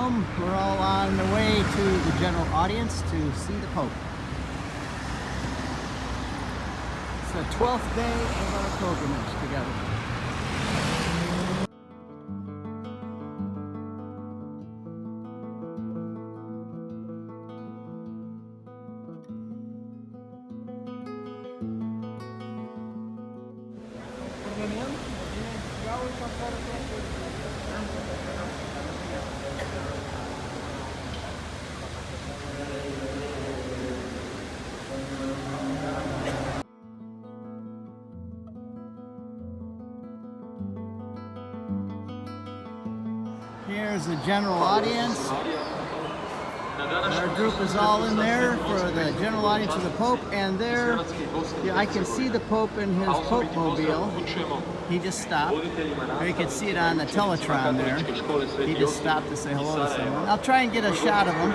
Rome. We're all on the way to the general audience to see the Pope. It's the 12th day of our pilgrimage together. Here's the general audience. Our group is all in there for the general audience of the Pope, and there I can see the Pope in his Pope mobile. He just stopped. Or you can see it on the Teletron there. He just stopped to say hello to someone. I'll try and get a shot of him.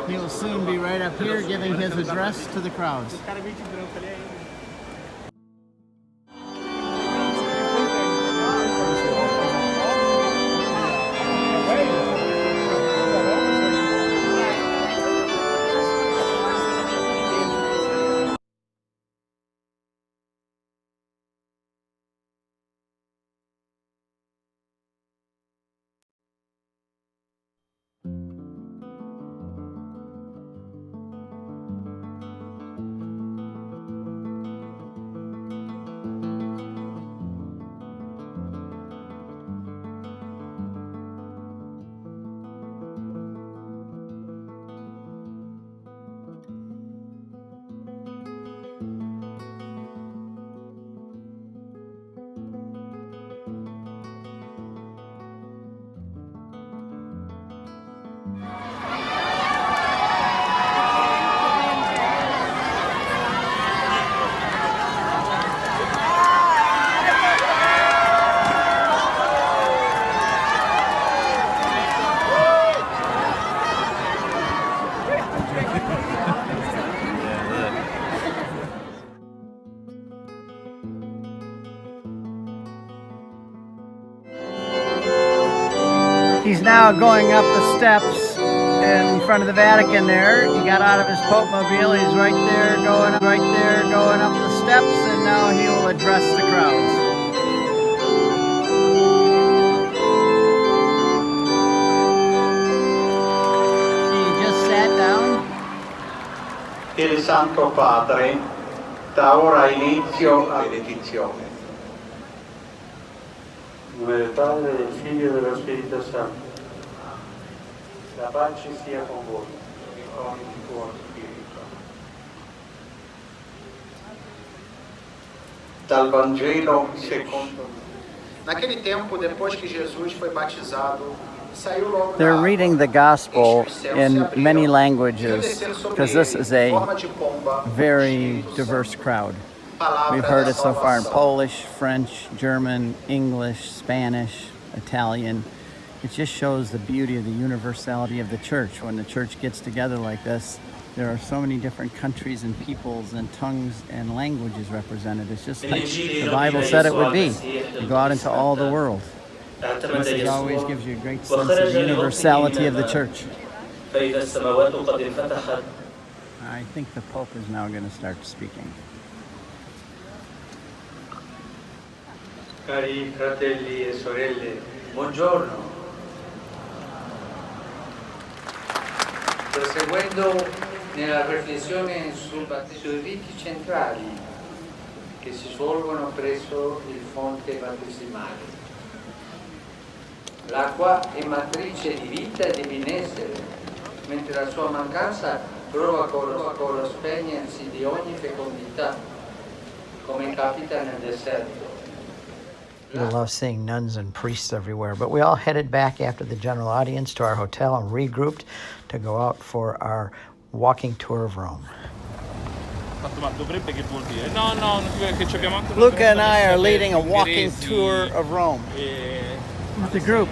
He will soon be right up here giving his address to the crowds. He's now going up the steps in front of the Vatican there. He got out of his Pope mobile. He's right there going up the steps, and now he will address the crowds. He just sat down. Il Santo Padre da ora inizio a benedizione. In nome del Padre, del Figlio e dello Spirito Santo. La pace sia con voi e con il tuo spirito. Dal Vangelo secondo. Naquele tempo, depois que Jesus foi batizado, saiu logo. They're reading the gospel in many languages because this is a very diverse crowd. We've heard it so far in Polish, French, German, English, Spanish, Italian. It just shows the beauty of the universality of the church. When the church gets together like this, there are so many different countries and peoples and tongues and languages represented. It's just like the Bible said it would be. You go out into all the world. This always gives you a great sense of the universality of the church. I think the Pope is now going to start speaking. Cari fratelli e sorelle, buongiorno. Proseguendo nella riflessione sui riti centrali che si svolgono presso il fonte battesimale. L'acqua è matrice di vita e di benessere, mentre la sua mancanza provoca lo spegnersi di ogni fecondità, come capita nel deserto. We love seeing nuns and priests everywhere, but we all headed back after the general audience to our hotel and regrouped to go out for our walking tour of Rome. Luca and I are leading a walking tour of Rome with the group.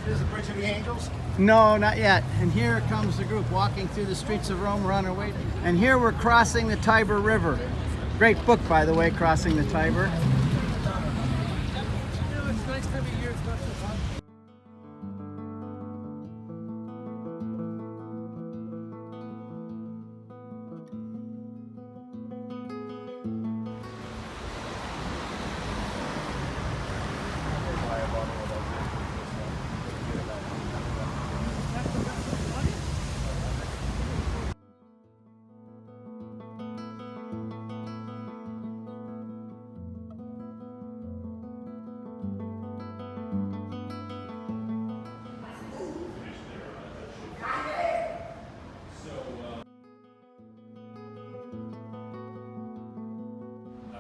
Is the Bridge of the Angels? No, not yet. And here comes the group walking through the streets of Rome. We're on our way. And here we're crossing the Tiber River. Great book, by the way, Crossing the Tiber.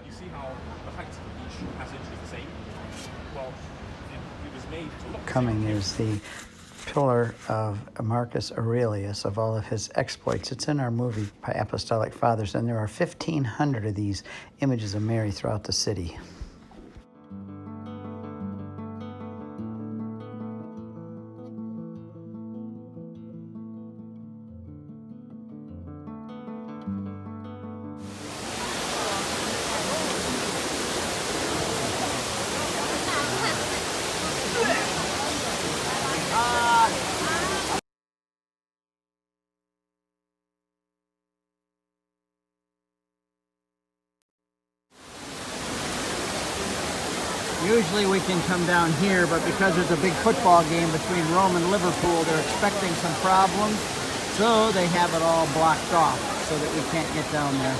You see how the height of each passage is the same? Well, it was made to look Coming is the pillar of Marcus Aurelius, of all of his exploits. It's in our movie, Apostolic Fathers, and there are 1,500 of these images of Mary throughout the city. Usually we can come down here, but because there's a big football game between Rome and Liverpool, they're expecting some problems, so they have it all blocked off so that we can't get down there.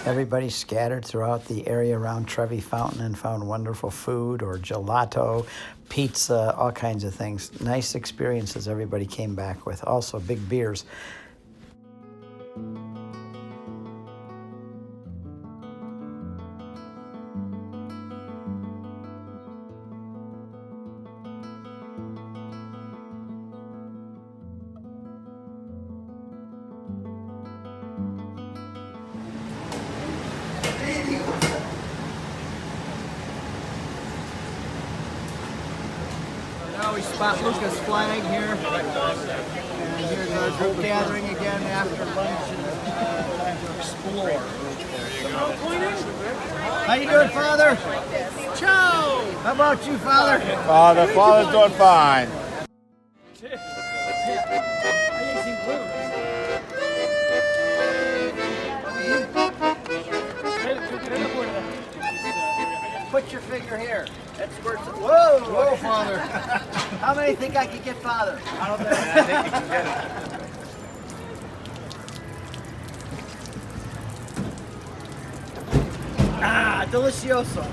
Everybody scattered throughout the area around Trevi Fountain and found wonderful food or gelato, pizza, all kinds of things. Nice experiences everybody came back with. Also big beers. Now we spot Lucas flag here, and here's our group gathering again after lunch and time to explore. There you go. How you doing, Father? Ciao! How about you, Father? Father's doing fine. Put your finger here. That's where it's... Whoa! Whoa, Father. How many think I could get Father? I don't think you can get it. Ah, delicioso.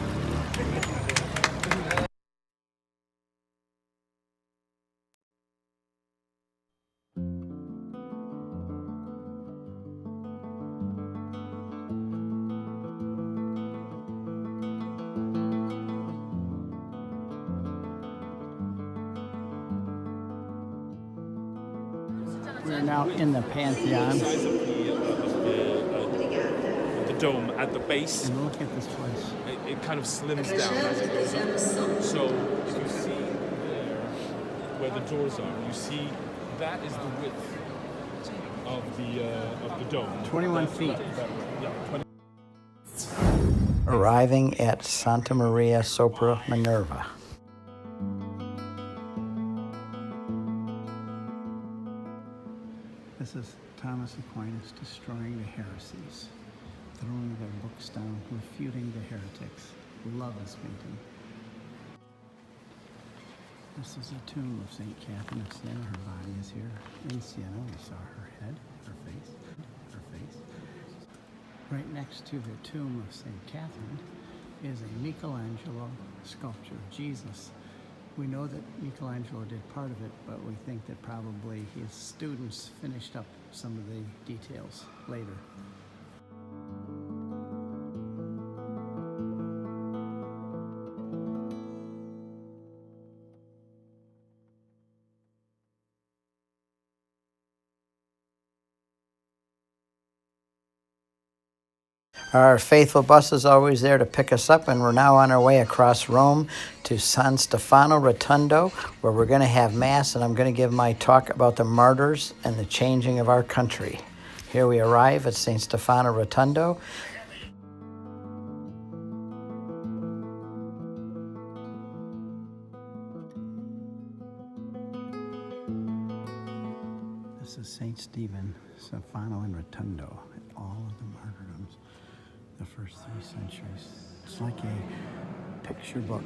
We're now in the Pantheon. size of the dome at the base. And look at this place. It kind of slims down as it goes up. So if you see there where the doors are, you see that is the width of the dome. 21 feet. Yeah, 20. Arriving at Santa Maria sopra Minerva. This is Thomas Aquinas destroying the heresies, throwing their books down, refuting the heretics. Love this painting. This is a tomb of St. Catherine of Siena. Her body is here. In Siena, we saw her head, her face. Right next to the tomb of St. Catherine is a Michelangelo sculpture of Jesus. We know that Michelangelo did part of it, but we think that probably his students finished up some of the details later. Our faithful bus is always there to pick us up, and we're now on our way across Rome to San Stefano Rotondo, where we're going to have Mass, and I'm going to give my talk about the martyrs and the changing of our country. Here we arrive at St. Stefano Rotondo. Stephen, Stefano, and Rotundo, and all of the martyrdoms, the first 3 centuries. It's like a picture book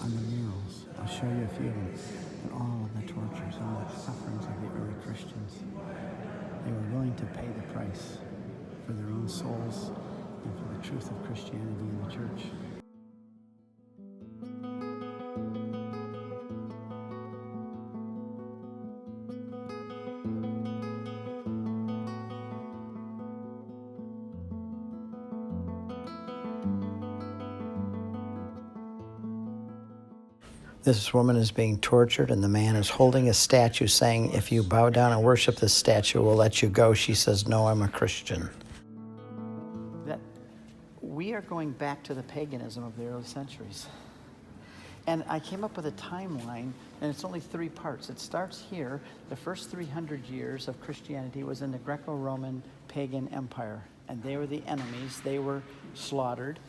on the murals. I'll show you a few of them. And all of the tortures, all the sufferings of the early Christians. They were willing to pay the price for their own souls and for the truth of Christianity in the church. This woman is being tortured, and the man is holding a statue saying, if you bow down and worship this statue, we'll let you go. She says, no, I'm a Christian. That we are going back to the paganism of the early centuries. And I came up with a timeline, and it's only 3 parts. It starts here. The first 300 years of Christianity was in the Greco-Roman pagan empire, and they were the enemies. They were slaughtered.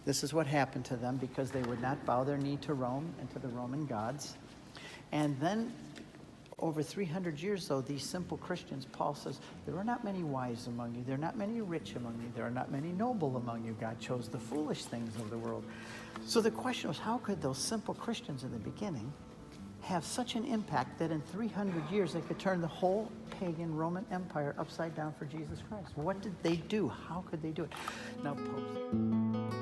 This is what happened to them because they would not bow their knee to Rome and to the Roman gods. And then over 300 years, though, these simple Christians, Paul says, there are not many wise among you. There are not many rich among you. There are not many noble among you. God chose the foolish things of the world. So the question was, how could those simple Christians in the beginning have such an impact that in 300 years they could turn the whole pagan Roman Empire upside down for Jesus Christ? What did they do? How could they do it? Now, popes...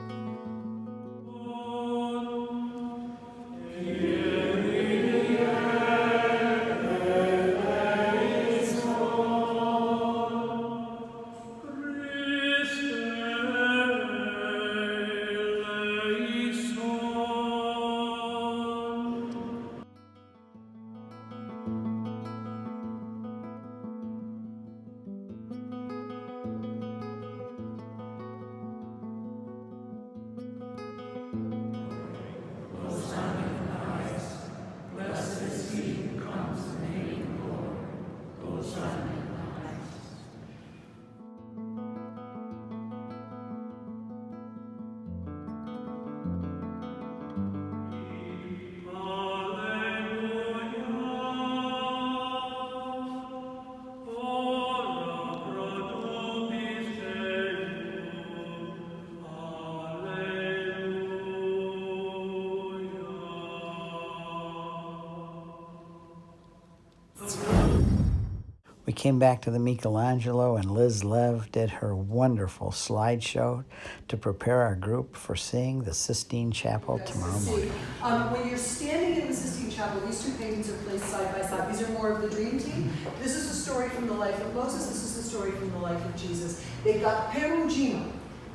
We came back to the Michelangelo, and Liz Lev did her wonderful slideshow to prepare our group for seeing the Sistine Chapel tomorrow morning. When you're standing in the Sistine Chapel, these 2 paintings are placed side by side. These are more of the dream team. This is a story from the life of Moses. This is the story from the life of Jesus. They got Perugino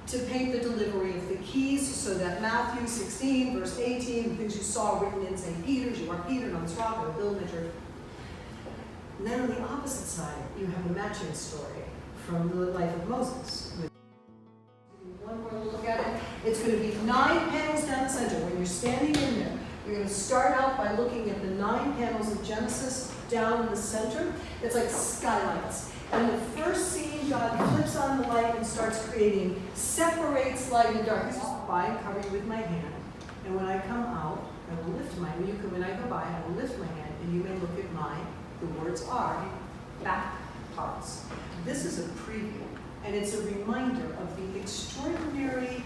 to paint the delivery of the keys so that Matthew 16, verse 18, the things you saw written in St. Peter's, you are Peter on this rock, or Bill Mitchell. And then on the opposite side, you have a matching story from the life of Moses. One more look at it. It's going to be 9 panels down the center. When you're standing in there, you're going to start out by looking at the 9 panels of Genesis down in the center. It's like skylights. And the first scene, God flips on the light and starts creating, separates light and darkness. By and cover you with my hand. And when I come out, I will lift my hand. When I go by, I will lift my hand, and you may look at mine. The words are back parts. This is a preview, and it's a reminder of the extraordinary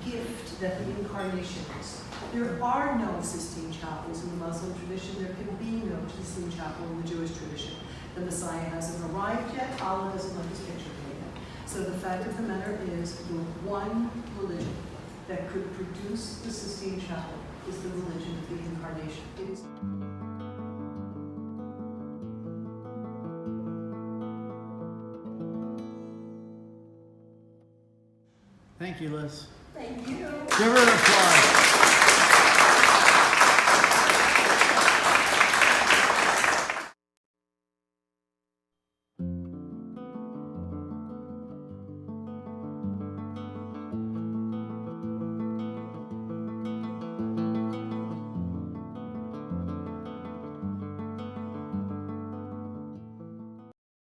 gift that the Incarnation is. There are no Sistine Chapels in the Muslim tradition. There can be no Sistine Chapel in the Jewish tradition. The Messiah hasn't arrived yet. Allah doesn't let his picture made yet. So the fact of the matter is, the one religion that could produce the Sistine Chapel is the religion of the Incarnation. It is. Thank you, Liz. Thank you. Give her an applause.